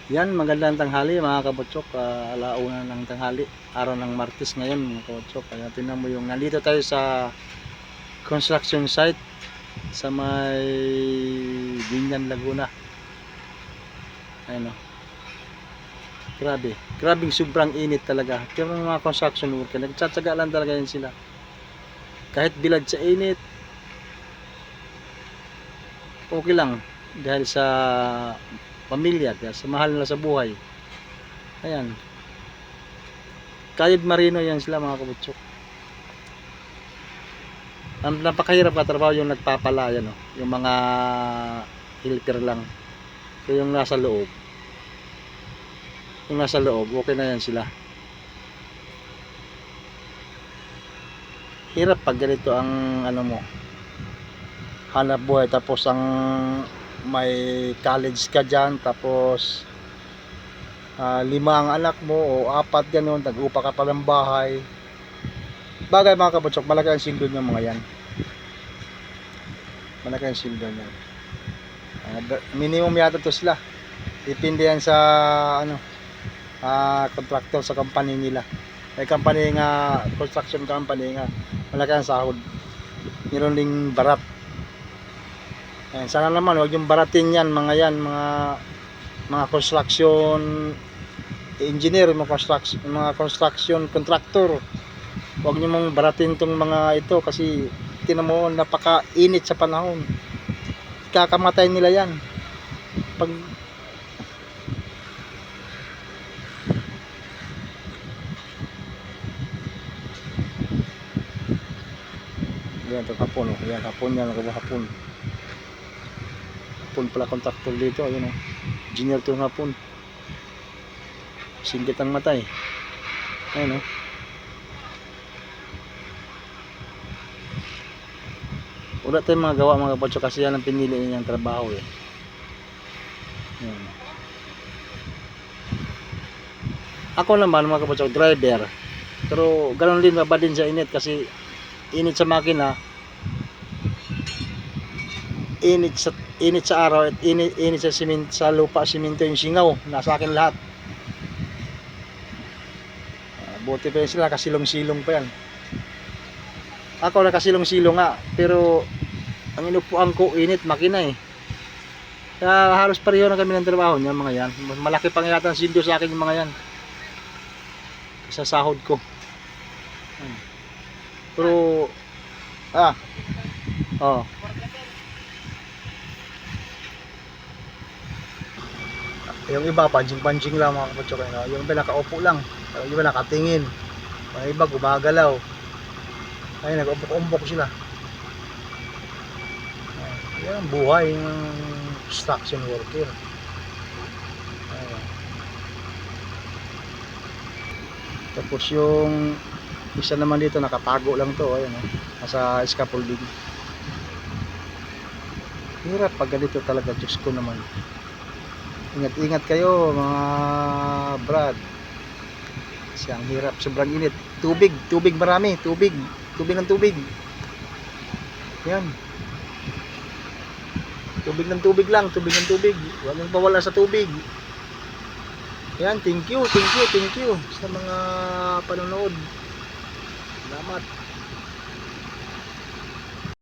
Yan, magandang tanghali mga kabotsok. Alauna ng tanghali, araw ng Martes ngayon mga kabotsok. Kaya tingnan mo yung nandito tayo sa construction site sa may Binyan, Laguna. Ayun o. Grabing sobrang init talaga. Pero mga construction worker, nagtsatsaga lang talaga yan sila. Kahit bilad sa init, okay lang. Dahil sa pamilya, dahil sa mahal nila sa buhay. Ayan. Kayod Marino yan sila mga kabutsok. Ang napakahirap na trabaho yung nagpapala yan, oh. Yung mga helper lang. So yung nasa loob. Yung nasa loob, okay na yan sila. Hirap pag ganito ang ano mo. Hanap buhay tapos ang may college ka dyan tapos 5 ang anak mo o 4 ganun, tag-upa ka pa ng bahay. Bagay mga kabutsok, malaki ang sildo ng mga yan. Malaki ang sildo niyan. Minimum yata to sila. Depende yan sa ano, contractor sa company nila. May company nga, construction company nga, malaki ang sahod. Meron ding barat. Ayan, sana naman wag yung baratin yan, mga construction engineer, mga construction contractor. Huwag niyo mong baratin tong mga ito kasi tinan mo napakainit sa panahon. Kakamatay nila yan. Pag yan ito hapon, oh. Yan hapon yan, hapon. Hapon pala contractor dito, ayun oh. Engineer to hapon. Singgit ang mata eh. Ayun oh. Wala tayong mga gawa mga kapatso kasi yan ang pinili niyang trabaho eh. Yan. Ako naman mga kapatso, driver. Pero ganoon din, mababa din sa init kasi init sa makina, init sa araw at init sa lupa, simento yung singaw. Nasa akin lahat. Buti pa yun sila, kasilong-silong pa yan. Ako nakasilong-silong nga, pero ang inupuan ko init makina eh. Kaya halos pareho na kami ng trabaho niya mga yan. Malaki pang yata ang sildo sa akin yung mga yan. Sa sahod ko. Pero oh. Yung iba panjing-panjing lang mga kapatso kayo. Yung iba nakaupo lang. Yung iba nakatingin. Yung iba gumagalaw. Ay nag-umbok-umbok sila. Yan ang buhay ng construction worker. Tapos yung isa naman dito nakatago lang to, ayun oh, nasa scaffolding. Hirap pag ganito talaga, Diyos ko naman. Ingat-ingat kayo mga brad. Kasi ang hirap, sobrang init. Tubig marami, tubig ng tubig. Yan. Tubig ng tubig lang, tubig ng tubig. Huwag mong pawala sa tubig. Yan, thank you sa mga panonood. Salamat.